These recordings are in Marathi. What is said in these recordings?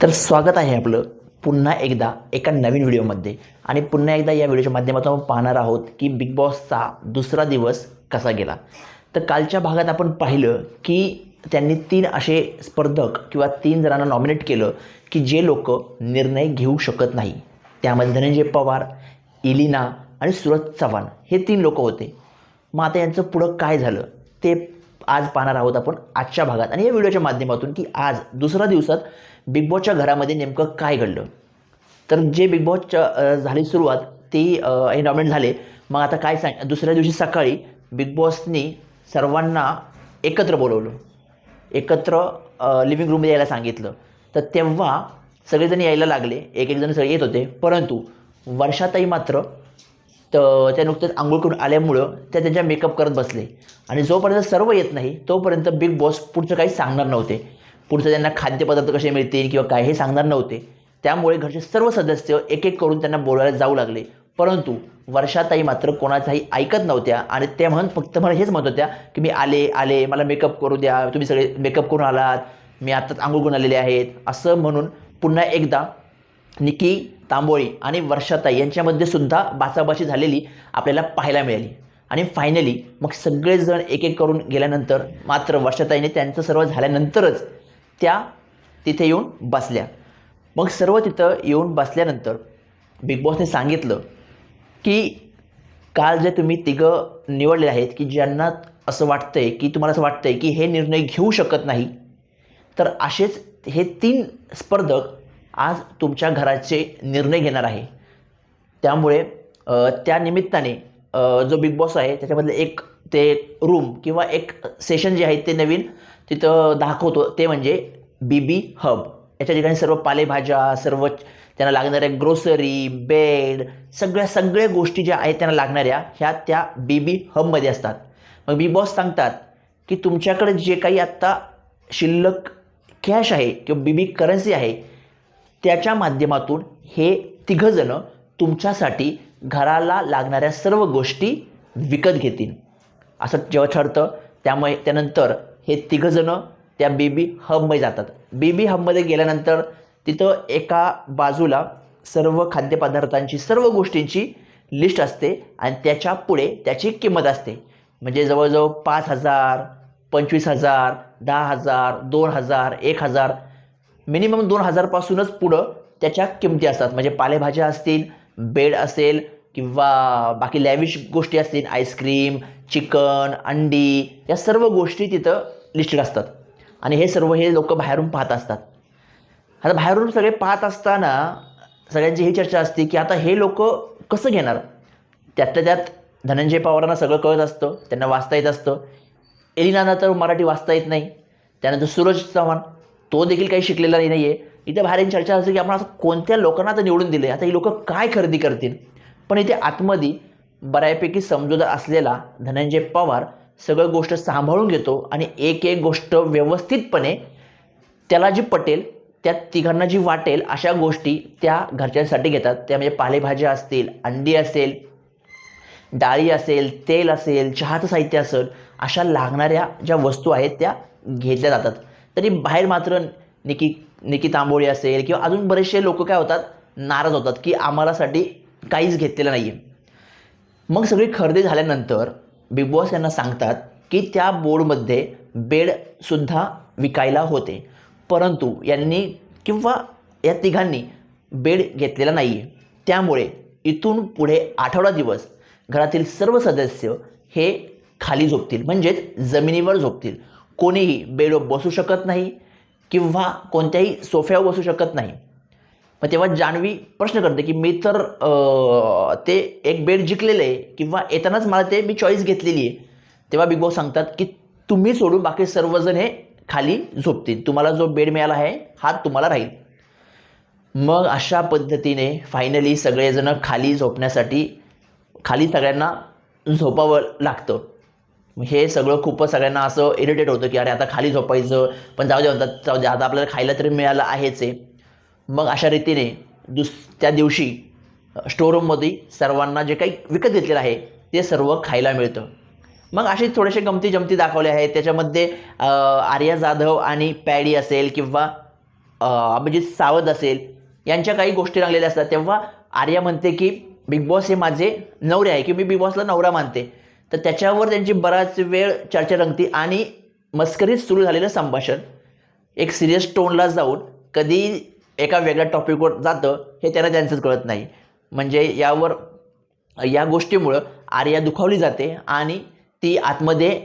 तर स्वागत आहे आपलं पुन्हा एकदा एका नवीन व्हिडिओमध्ये आणि पुन्हा एकदा या व्हिडिओच्या माध्यमातून आपण पाहणार आहोत की बिग बॉसचा दुसरा दिवस कसा गेला. तर कालच्या भागात आपण पाहिलं की त्यांनी 3 असे स्पर्धक किंवा 3 जणांना नॉमिनेट केलं की जे लोक निर्णय घेऊ शकत नाही. त्यामध्ये धनंजय पवार, इलिना आणि सूरज चव्हाण हे 3 लोक होते. मग आता यांचं पुढं काय झालं ते आज पाहणार आहोत आपण आजच्या भागात आणि या व्हिडिओच्या माध्यमातून की आज दुसऱ्या दिवसात बिग बॉसच्या घरामध्ये नेमकं काय घडलं. तर जे बिग बॉसच्या झाली सुरुवात ती हे नॉमिनेट झाले. मग आता काय दुसऱ्या दिवशी सकाळी बिग बॉसनी सर्वांना एकत्र बोलवलं, एकत्र लिव्हिंग रूममध्ये यायला सांगितलं. तर तेव्हा सगळेजण यायला लागले, एक एक जण सगळे येत होते. परंतु वर्षाताई मात्र तर त्या नुकतेच आंघोळ करून आल्यामुळं त्या त्यांच्या मेकअप करत बसले आणि जोपर्यंत सर्व येत नाही तोपर्यंत बिग बॉस पुढचं काही सांगणार नव्हते. पुढचं त्यांना खाद्यपदार्थ कसे मिळतील किंवा काय हे सांगणार नव्हते. त्यामुळे घरचे सर्व सदस्य एक एक करून त्यांना बोलवायला जाऊ लागले. परंतु वर्षाताई मात्र कोणाचाही ऐकत नव्हत्या आणि त्या फक्त मला हेच म्हणत होत्या की मी आले मला मेकअप करू द्या, तुम्ही सगळे मेकअप करून आलात, मी आत्ताच आंघोळ करून आलेले आहेत असं म्हणून पुन्हा एकदा निकी तांबोळी आणि वर्षाताई यांच्यामध्ये सुद्धा बाचाबाची झालेली आपल्याला पाहायला मिळाली. आणि फायनली मग सगळेजण एक एक करून गेल्यानंतर मात्र वर्षाताईने त्यांचं सर्व झाल्यानंतरच त्या तिथे येऊन बसल्या. मग सर्व तिथं येऊन बसल्यानंतर बिग बॉसने सांगितलं की काल जे तुम्ही तिघं निवडले आहेत की ज्यांना असं वाटतंय की तुम्हाला असं वाटतंय की हे निर्णय घेऊ शकत नाही, तर असेच हे 3 स्पर्धक आज तुमच्या घराचे निर्णय घेणार आहे. त्यामुळे त्या निमित्ताने जो बिग बॉस आहे त्याच्यामधलं एक ते रूम किंवा एक सेशन जे आहे ते नवीन तिथं दाखवतो, ते म्हणजे बीबी हब. याच्या ठिकाणी सर्व पालेभाज्या, सर्व त्यांना लागणाऱ्या ग्रोसरी, बेड, सगळ्या गोष्टी ज्या आहेत त्यांना लागणाऱ्या ह्या त्या बीबी हबमध्ये असतात. मग बिग बॉस सांगतात की तुमच्याकडे जे काही आत्ता शिल्लक कॅश आहे किंवा बीबी करन्सी आहे त्याच्या माध्यमातून हे तिघंजणं तुमच्यासाठी घराला लागणाऱ्या सर्व गोष्टी विकत घेतील असं जेव्हा ठरतं. त्यामुळे त्यानंतर हे तिघंजणं त्या बेबी हबमध्ये जातात. बेबी हबमध्ये गेल्यानंतर तिथं एका बाजूला सर्व खाद्यपदार्थांची, सर्व गोष्टींची लिस्ट असते आणि त्याच्या पुढे त्याची किंमत असते. म्हणजे जवळजवळ 5,000, 25,000, 10,000, 2,000, 1,000, मिनिमम 2,000 पासूनच पुढं त्याच्या किमती असतात. म्हणजे पालेभाज्या असतील, बेड असेल किंवा बाकी लॅविश गोष्टी असतील, आईस्क्रीम, चिकन, अंडी, या सर्व गोष्टी तिथं लिस्टेड असतात. आणि हे सर्व हे लोक बाहेरून पाहत असतात. आता बाहेरून सगळे पाहत असताना सगळ्यांची ही चर्चा असते की आता हे लोक कसं घेणार. त्यातल्या त्यात धनंजय पवारांना सगळं कळत असतं, त्यांना वाचता येत असतं. एलिनाना तर मराठी वाचता येत नाही. त्यानंतर सूरज चव्हाण तो देखील काही शिकलेला नाही आहे. इथे बाहेर चर्चा असते की आपण आता कोणत्या लोकांना आता निवडून दिले, आता ही लोक काय खरेदी करतील. पण इथे आतमध्ये बऱ्यापैकी समजूतदार असलेला धनंजय पवार सगळं गोष्ट सांभाळून घेतो आणि एक एक गोष्ट व्यवस्थितपणे त्याला जी पटेल, त्या तिघांना जी वाटेल अशा गोष्टी त्या घरच्यांसाठी घेतात. त्या म्हणजे पालेभाज्या असतील, अंडी असेल, डाळी असेल, तेल असेल, चहाचं साहित्य असेल, अशा लागणाऱ्या ज्या वस्तू आहेत त्या घेतल्या जातात. तरी बाहेर मात्र निकी तांबोळी असेल किंवा अजून बरेचसे लोक काय होतात, नाराज होतात की आम्हालासाठी काहीच घेतलेलं नाही आहे. मग सगळी खरेदी झाल्यानंतर बिग बॉस यांना सांगतात की त्या बोर्डमध्ये बेडसुद्धा विकायला होते, परंतु यांनी किंवा या तिघांनी बेड घेतलेला नाही आहे. त्यामुळे इथून पुढे आठवडा दिवस घरातील सर्व सदस्य हे खाली झोपतील, म्हणजेच जमिनीवर झोपतील. कोणीही बेडवर बसू शकत नाही किंवा कोणत्याही सोफ्यावर बसू शकत नाही. मग तेव्हा जान्हवी प्रश्न करते की मी तर ते एक बेड जिंकलेलं आहे किंवा येतानाच मला ते मी चॉईस घेतलेली आहे. तेव्हा बिग बॉस सांगतात की तुम्ही सोडून बाकी सर्वजण हे खाली झोपतील, तुम्हाला जो बेड मिळाला आहे हा तुम्हाला राहील. मग अशा पद्धतीने फायनली सगळेजण खाली झोपण्यासाठी खाली सगळ्यांना झोपावं लागतं. हे सगळं खूपच सगळ्यांना असं इरिटेट होतं की अरे आता खाली झोपायचं, पण जाऊ दे आता आपल्याला खायला तरी मिळालं आहेच आहे. मग अशा रीतीने त्या दिवशी स्टोरूममध्ये सर्वांना जे काही विकत घेतलेलं आहे ते सर्व खायला मिळतं. मग असे थोडेसे गमती जमती दाखवले आहेत. त्याच्यामध्ये आर्या जाधव आणि पॅडी असेल किंवा अभिजित सावंत असेल यांच्या काही गोष्टी रंगलेल्या असतात, तेव्हा आर्या म्हणते की बिग बॉस हे माझे नवरे आहे, की मी बिग बॉसला नवरा मानते. तर त्याच्यावर त्यांची बराच वेळ चर्चा रंगती आणि मस्करीत सुरू झालेलं संभाषण एक सिरियस टोनला जाऊन कधी एका वेगळ्या टॉपिकवर जातं हे त्यांना त्यांचंच कळत नाही. म्हणजे या गोष्टीमुळं आर्या दुखावली जाते आणि ती आतमध्ये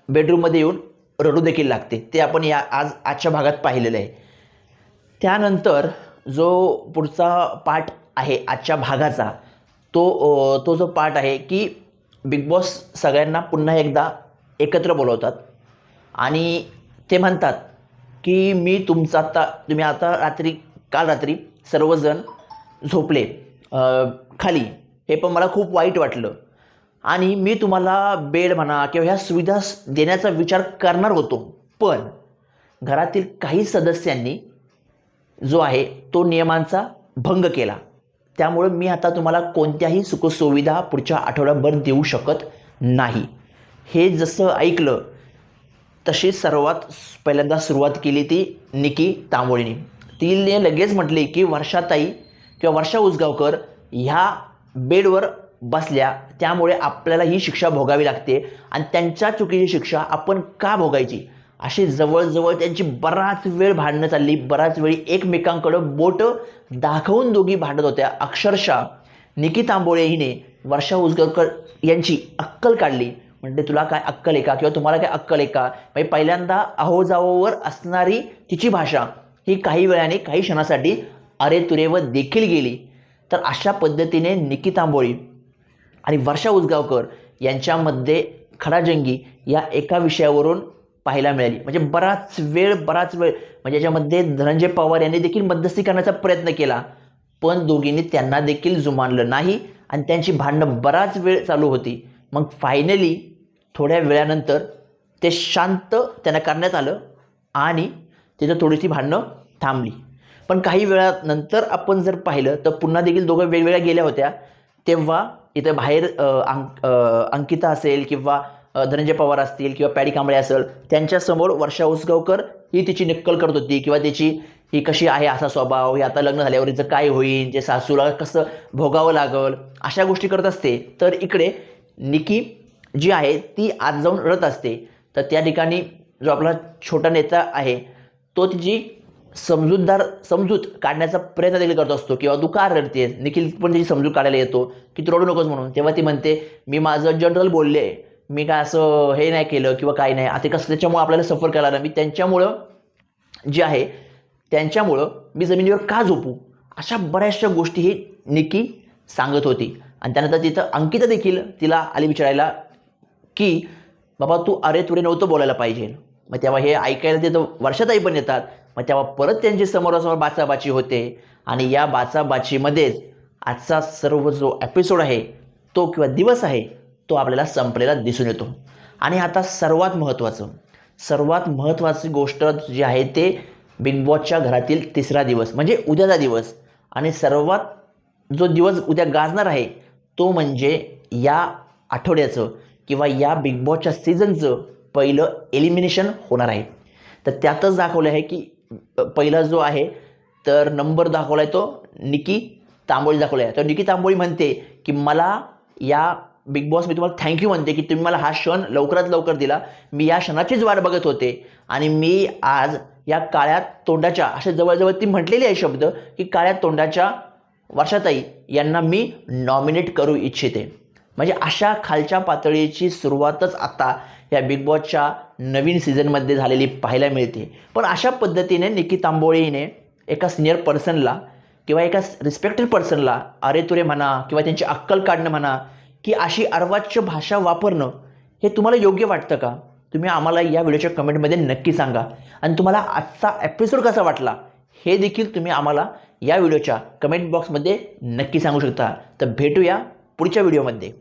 बेडरूममध्ये येऊन रडू देखील लागते. ते आपण आजच्या भागात पाहिलेलं आहे. त्यानंतर जो पुढचा पार्ट आहे आजच्या भागाचा तो जो पार्ट आहे की बिग बॉस सगळ्यांना पुन्हा एकदा एकत्र बोलवतात आणि ते म्हणतात की तुम्ही आता काल रात्री सर्वजण झोपले खाली, हे पण मला खूप वाईट वाटलं आणि मी तुम्हाला बेड म्हणा किंवा ह्या सुविधा देण्याचा विचार करणार होतो, पण घरातील काही सदस्यांनी जो आहे तो नियमांचा भंग केला, त्यामुळे मी आता तुम्हाला कोणत्याही सुखसुविधा पुढच्या आठवड्याभर देऊ शकत नाही. हे जसं ऐकलं तशी पहिल्यांदा सुरुवात केली ती निकी तांबोळीने. तिने लगेच म्हटले की वर्षाताई किंवा वर्षा उसगावकर ह्या बेडवर बसल्या, त्यामुळे आपल्याला ही शिक्षा भोगावी लागते आणि त्यांच्या चुकीची शिक्षा आपण का भोगायची. अशी जवळजवळ त्यांची बराच वेळ भांडणं चालली. बराच वेळी एकमेकांकडं बोट दाखवून दोघी भांडत होत्या. अक्षरशः निकी तांबोळे हिने वर्षा उसगावकर यांची अक्कल काढली. म्हणजे तुला काय अक्कल आहे का, किंवा तुम्हाला काय अक्कल आहे का. म्हणजे पहिल्यांदा अहोजावोवर असणारी तिची भाषा ही काही वेळाने काही क्षणासाठी अरे तुरेवर देखील गेली. तर अशा पद्धतीने निकी तांबोळी आणि वर्षा उसगावकर यांच्यामध्ये खडाजंगी या एका विषयावरून पाहायला मिळाली. म्हणजे बराच वेळ म्हणजे याच्यामध्ये धनंजय पवार यांनी देखील मध्यस्थी करण्याचा प्रयत्न केला, पण दोघींनी त्यांना देखील जुमानलं नाही आणि त्यांची भांडणं बराच वेळ चालू होती. मग फायनली थोड्या वेळानंतर ते शांत त्यांना करण्यात आलं आणि तिथं थोडीशी भांडणं थांबली. पण काही वेळानंतर आपण जर पाहिलं तर पुन्हा देखील दोघं वेगवेगळ्या गेल्या होत्या. तेव्हा इथं बाहेर अंकिता असेल किंवा धनंजय पवार असतील किंवा पॅडी कांबळे असेल, त्यांच्यासमोर वर्षा उसगावकर ही तिची नक्कल करत होती किंवा ही कशी आहे असा स्वभाव, हे आता लग्न झाल्यावर हिचं काय होईल, जे सासूला कसं भोगावं लागल, अशा गोष्टी करत असते. तर इकडे निकी जी आहे ती आत जाऊन रडत असते. तर त्या ठिकाणी जो आपला छोटा नेता आहे तो तिची समजूत काढण्याचा प्रयत्न देखील करत असतो, किंवा तू का रडते. निखिल पण तिची समजूत काढायला येतो की तू रडू नकोस म्हणून. तेव्हा ती म्हणते मी माझं जनरल बोलले, मी काय असं हे नाही केलं किंवा काही नाही. आता कसं त्याच्यामुळं आपल्याला सफर करायला मी त्यांच्यामुळं मी जमिनीवर का झोपू, अशा बऱ्याचशा गोष्टी ही निकी सांगत होती. आणि त्यानंतर तिथं अंकिता देखील तिला आली विचारायला की बाबा तू अरे तुरे नव्हतं बोलायला पाहिजे. मग तेव्हा हे ऐकायला तिथं वर्षाताई पण येतात. मग तेव्हा परत त्यांची समोरासमोर बाचाबाची होते आणि या बाचाबाचीमध्येच आजचा सर्व जो एपिसोड आहे तो किंवा दिवस आहे तो आपल्याला संपलेला दिसून येतो. आणि आता सर्वात महत्त्वाची गोष्ट जी आहे ते बिग बॉसच्या घरातील तिसरा दिवस म्हणजे उद्याचा दिवस. आणि सर्वात जो दिवस उद्या गाजणार आहे तो म्हणजे या आठवड्याचं किंवा या बिग बॉसच्या सीझनचं पहिलं एलिमिनेशन होणार आहे. तर त्यातच दाखवलं आहे की पहिला जो आहे तर नंबर दाखवला आहे तो निकी तांबोळी दाखवला आहे. तर निकी तांबोळी म्हणते की मला या बिग बॉस मी तुम्हाला थँक्यू म्हणते की तुम्ही मला हा क्षण लवकरात लवकर दिला. मी या क्षणाचीच वाट बघत होते आणि मी आज या काळ्या तोंडाच्या अशा जवळजवळ ती म्हटलेली आहे शब्द की काळ्या तोंडाच्या वर्षाताई यांना मी नॉमिनेट करू इच्छिते. म्हणजे अशा खालच्या पातळीची सुरुवातच आता या बिग बॉसच्या नवीन सीझनमध्ये झालेली पाहायला मिळते. पण अशा पद्धतीने निकी तांबोळीने एका सिनियर पर्सनला किंवा एका रिस्पेक्टेड पर्सनला अरे तुरे म्हणा किंवा त्यांची अक्कल काढणं म्हणा की अशी अर्वाच्य भाषा वापरणं हे तुम्हाला योग्य वाटतं का? तुम्ही आम्हाला या व्हिडिओच्या कमेंटमध्ये नक्की सांगा. आणि तुम्हाला आजचा एपिसोड कसा वाटला हे देखील तुम्ही आम्हाला या व्हिडिओच्या कमेंट बॉक्समध्ये नक्की सांगू शकता. तर भेटूया पुढच्या व्हिडिओमध्ये.